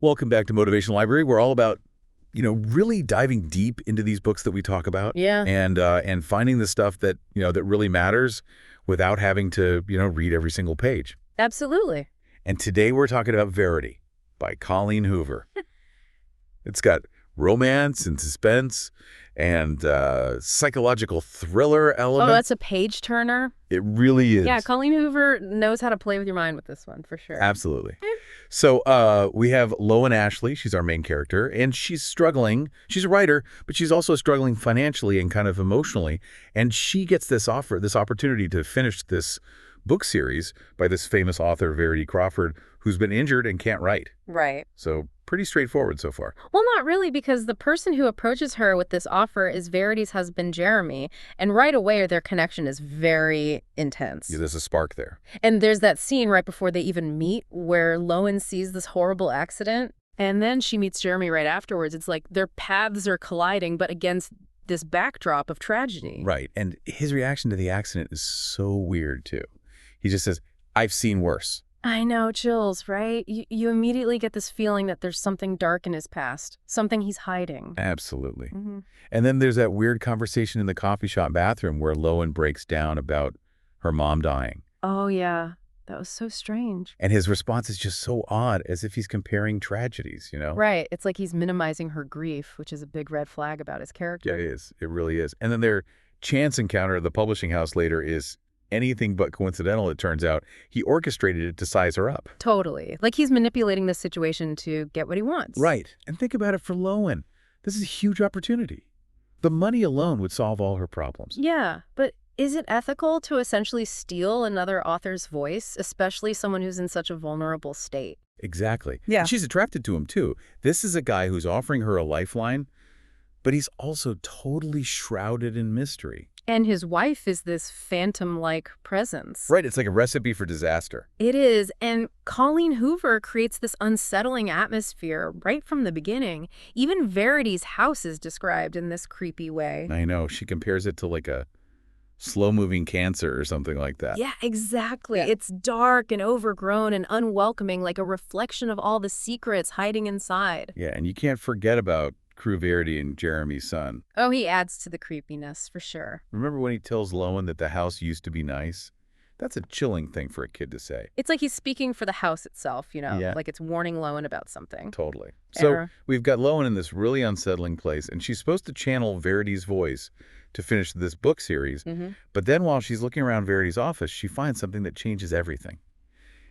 Welcome back to Motivation Library. We're all about, really diving deep into these books that we talk about. Yeah. And finding the stuff that, that really matters without having to, read every single page. Absolutely. And today we're talking about Verity by Colleen Hoover. It's got romance and suspense and psychological thriller element. Oh, that's a page turner. It really is. Yeah, Colleen Hoover knows how to play with your mind with this one, for sure. Absolutely. So we have Lowen Ashley. She's our main character, and she's struggling. She's a writer, but she's also struggling financially and kind of emotionally. And she gets this opportunity to finish this book series by this famous author, Verity Crawford, who's been injured and can't write. Right. So pretty straightforward so far. Well, not really, because the person who approaches her with this offer is Verity's husband, Jeremy, and right away their connection is very intense. Yeah, there's a spark there. And there's that scene right before they even meet where Lowen sees this horrible accident, and then she meets Jeremy right afterwards. It's like their paths are colliding, but against this backdrop of tragedy. Right, and his reaction to the accident is so weird, too. He just says, "I've seen worse." I know, chills, right? You immediately get this feeling that there's something dark in his past, something he's hiding. Absolutely. Mm-hmm. And then there's that weird conversation in the coffee shop bathroom where Lowen breaks down about her mom dying. Oh, yeah. That was so strange. And his response is just so odd, as if he's comparing tragedies, Right. It's like he's minimizing her grief, which is a big red flag about his character. Yeah, it is. It really is. And then their chance encounter at the publishing house later is anything but coincidental, it turns out. He orchestrated it to size her up. Totally. Like he's manipulating the situation to get what he wants. Right. And think about it for Lowen. This is a huge opportunity. The money alone would solve all her problems. Yeah, but is it ethical to essentially steal another author's voice, especially someone who's in such a vulnerable state? Exactly. Yeah. And she's attracted to him, too. This is a guy who's offering her a lifeline, but he's also totally shrouded in mystery. And his wife is this phantom-like presence. Right, it's like a recipe for disaster. It is, and Colleen Hoover creates this unsettling atmosphere right from the beginning. Even Verity's house is described in this creepy way. I know, she compares it to like a slow-moving cancer or something like that. Yeah, exactly. Yeah. It's dark and overgrown and unwelcoming, like a reflection of all the secrets hiding inside. Yeah, and you can't forget about Crew Verity and Jeremy's son. Oh, he adds to the creepiness, for sure. Remember when he tells Lowen that the house used to be nice? That's a chilling thing for a kid to say. It's like he's speaking for the house itself, Yeah. like it's warning Lowen about something. Totally. Error. So we've got Lowen in this really unsettling place, and she's supposed to channel Verity's voice to finish this book series. Mm-hmm. But then while she's looking around Verity's office, she finds something that changes everything.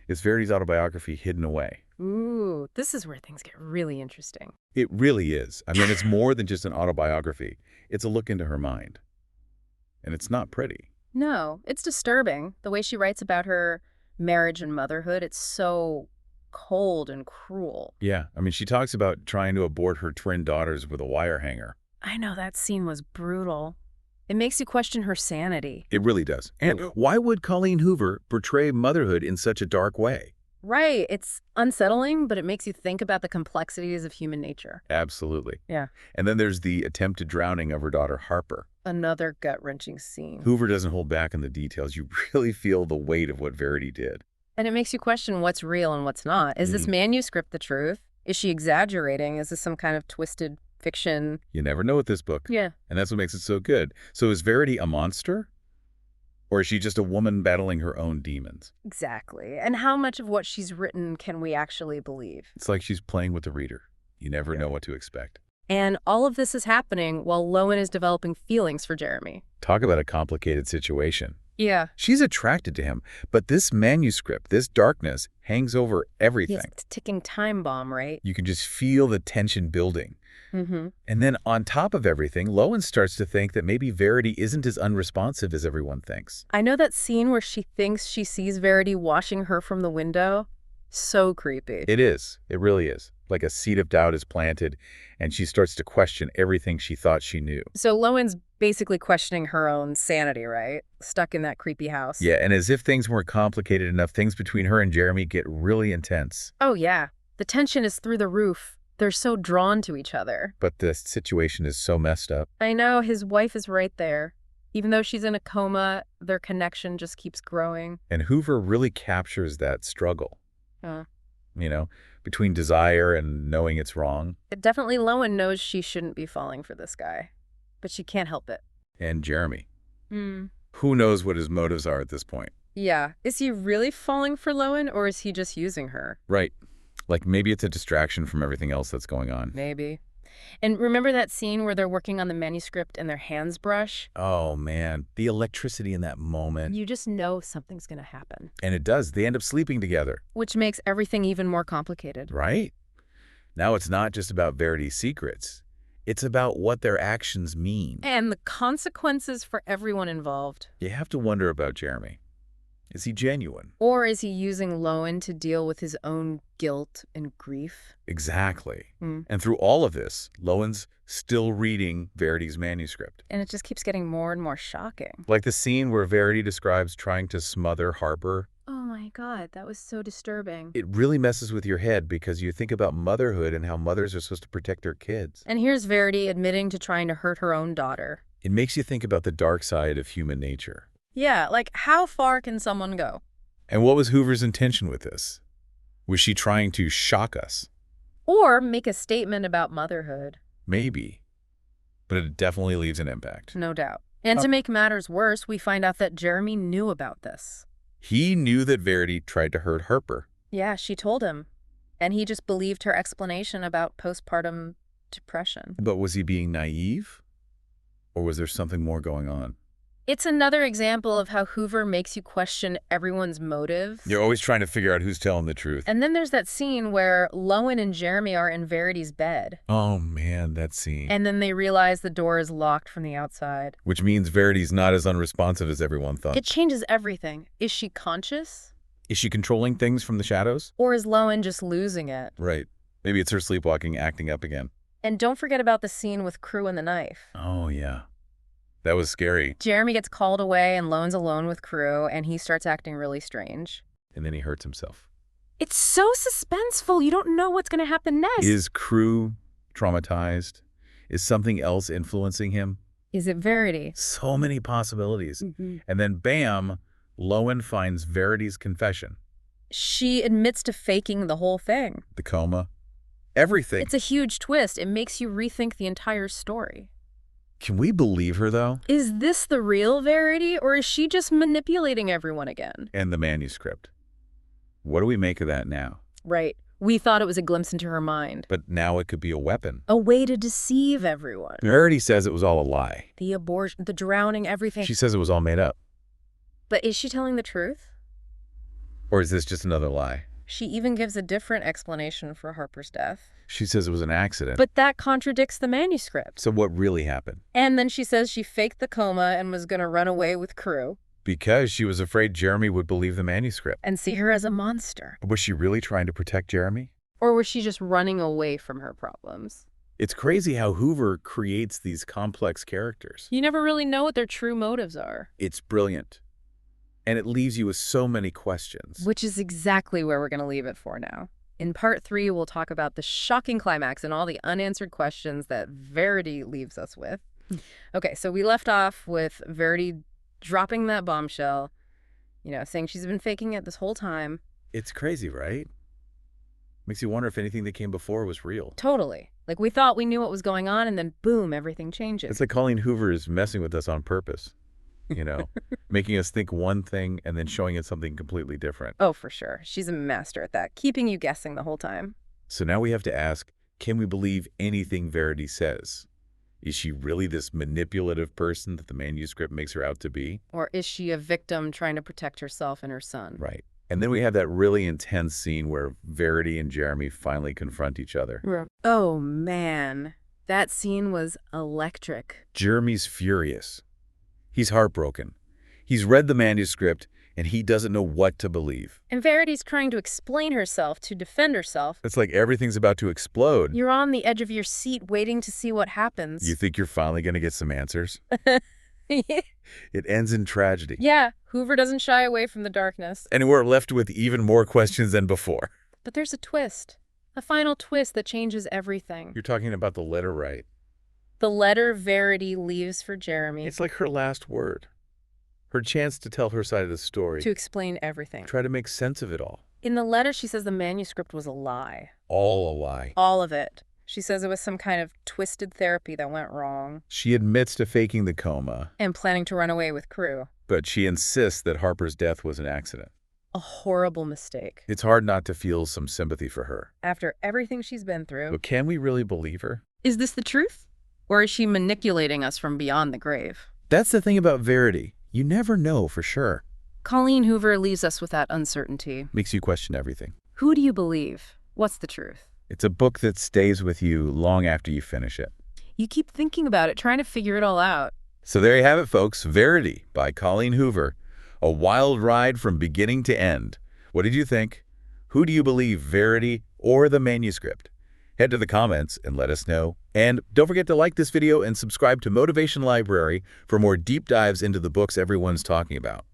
It's Verity's autobiography hidden away. Ooh, this is where things get really interesting. It really is. I mean, it's more than just an autobiography. It's a look into her mind. And it's not pretty. No, it's disturbing. The way she writes about her marriage and motherhood, it's so cold and cruel. Yeah, I mean, she talks about trying to abort her twin daughters with a wire hanger. I know, that scene was brutal. It makes you question her sanity. It really does. And why would Colleen Hoover portray motherhood in such a dark way? Right. It's unsettling, but it makes you think about the complexities of human nature. Absolutely. Yeah. And then there's the attempted drowning of her daughter, Harper. Another gut-wrenching scene. Hoover doesn't hold back in the details. You really feel the weight of what Verity did. And it makes you question what's real and what's not. Is this manuscript the truth? Is she exaggerating? Is this some kind of twisted fiction? You never know with this book. Yeah. And that's what makes it so good. So is Verity a monster? Or is she just a woman battling her own demons? Exactly. And how much of what she's written can we actually believe? It's like she's playing with the reader. You never know what to expect. And all of this is happening while Lowen is developing feelings for Jeremy. Talk about a complicated situation. Yeah. She's attracted to him, but this manuscript, this darkness, hangs over everything. It's a ticking time bomb, right? You can just feel the tension building. Mm-hmm. And then on top of everything, Lowen starts to think that maybe Verity isn't as unresponsive as everyone thinks. I know that scene where she thinks she sees Verity watching her from the window. So creepy. It is. It really is. Like a seed of doubt is planted, and she starts to question everything she thought she knew. So Lowen's basically questioning her own sanity, right? Stuck in that creepy house. Yeah, and as if things weren't complicated enough, things between her and Jeremy get really intense. Oh, yeah. The tension is through the roof. They're so drawn to each other. But the situation is so messed up. I know, his wife is right there. Even though she's in a coma, their connection just keeps growing. And Hoover really captures that struggle. Uh. You know, between desire and knowing it's wrong. Definitely Lowen knows she shouldn't be falling for this guy, but she can't help it. And Jeremy. Hmm. Who knows what his motives are at this point? Yeah. Is he really falling for Lowen, or is he just using her? Right. Like maybe it's a distraction from everything else that's going on. Maybe. And remember that scene where they're working on the manuscript and their hands brush? Oh, man. The electricity in that moment. You just know something's going to happen. And it does. They end up sleeping together. Which makes everything even more complicated. Right? Now it's not just about Verity's secrets. It's about what their actions mean. And the consequences for everyone involved. You have to wonder about Jeremy. Is he genuine? Or is he using Lowen to deal with his own guilt and grief? Exactly. And through all of this, Lowen's still reading Verity's manuscript. And it just keeps getting more and more shocking. Like the scene where Verity describes trying to smother Harper. Oh my God, that was so disturbing. It really messes with your head because you think about motherhood and how mothers are supposed to protect their kids. And here's Verity admitting to trying to hurt her own daughter. It makes you think about the dark side of human nature. Yeah, like how far can someone go? And what was Hoover's intention with this? Was she trying to shock us? Or make a statement about motherhood. Maybe. But it definitely leaves an impact. No doubt. And to make matters worse, we find out that Jeremy knew about this. He knew that Verity tried to hurt Harper. Yeah, she told him. And he just believed her explanation about postpartum depression. But was he being naive? Or was there something more going on? It's another example of how Hoover makes you question everyone's motives. You're always trying to figure out who's telling the truth. And then there's that scene where Lowen and Jeremy are in Verity's bed. Oh, man, that scene. And then they realize the door is locked from the outside. Which means Verity's not as unresponsive as everyone thought. It changes everything. Is she conscious? Is she controlling things from the shadows? Or is Lowen just losing it? Right. Maybe it's her sleepwalking acting up again. And don't forget about the scene with Crew and the knife. Oh, yeah. That was scary. Jeremy gets called away and Lowen's alone with Crew, and he starts acting really strange. And then he hurts himself. It's so suspenseful. You don't know what's going to happen next. Is Crew traumatized? Is something else influencing him? Is it Verity? So many possibilities. And then, bam, Lowen finds Verity's confession. She admits to faking the whole thing. The coma. Everything. It's a huge twist. It makes you rethink the entire story. Can we believe her, though? Is this the real Verity, or is she just manipulating everyone again? And the manuscript. What do we make of that now? Right. We thought it was a glimpse into her mind. But now it could be a weapon. A way to deceive everyone. Verity says it was all a lie. The abortion, the drowning, everything. She says it was all made up. But is she telling the truth? Or is this just another lie? She even gives a different explanation for Harper's death. She says it was an accident. But that contradicts the manuscript. So what really happened? And then she says she faked the coma and was going to run away with Crew. Because she was afraid Jeremy would believe the manuscript. And see her as a monster. Was she really trying to protect Jeremy? Or was she just running away from her problems? It's crazy how Hoover creates these complex characters. You never really know what their true motives are. It's brilliant. And it leaves you with so many questions. Which is exactly where we're going to leave it for now. In part 3, we'll talk about the shocking climax and all the unanswered questions that Verity leaves us with. Okay, so we left off with Verity dropping that bombshell, saying she's been faking it this whole time. It's crazy, right? Makes you wonder if anything that came before was real. Totally. Like we thought we knew what was going on, and then boom, everything changes. It's like Colleen Hoover is messing with us on purpose. Making us think one thing and then showing us something completely different. Oh, for sure. She's a master at that, keeping you guessing the whole time. So now we have to ask, can we believe anything Verity says? Is she really this manipulative person that the manuscript makes her out to be? Or is she a victim trying to protect herself and her son? Right. And then we have that really intense scene where Verity and Jeremy finally confront each other. Yeah. Oh, man. That scene was electric. Jeremy's furious. He's heartbroken. He's read the manuscript, and he doesn't know what to believe. And Verity's trying to explain herself, to defend herself. It's like everything's about to explode. You're on the edge of your seat waiting to see what happens. You think you're finally going to get some answers? It ends in tragedy. Yeah, Hoover doesn't shy away from the darkness. And we're left with even more questions than before. But there's a twist. A final twist that changes everything. You're talking about the letter, right? The letter Verity leaves for Jeremy. It's like her last word. Her chance to tell her side of the story. To explain everything. Try to make sense of it all. In the letter, she says the manuscript was a lie. All a lie. All of it. She says it was some kind of twisted therapy that went wrong. She admits to faking the coma, And planning to run away with crew. but she insists that Harper's death was an accident. A horrible mistake. It's hard not to feel some sympathy for her. After everything she's been through. But can we really believe her? Is this the truth? Or is she manipulating us from beyond the grave? That's the thing about Verity. You never know for sure. Colleen Hoover leaves us with that uncertainty. Makes you question everything. Who do you believe? What's the truth? It's a book that stays with you long after you finish it. You keep thinking about it, trying to figure it all out. So there you have it, folks. Verity by Colleen Hoover. A wild ride from beginning to end. What did you think? Who do you believe, Verity or the manuscript? Head to the comments and let us know. And don't forget to like this video and subscribe to Motivation Library for more deep dives into the books everyone's talking about.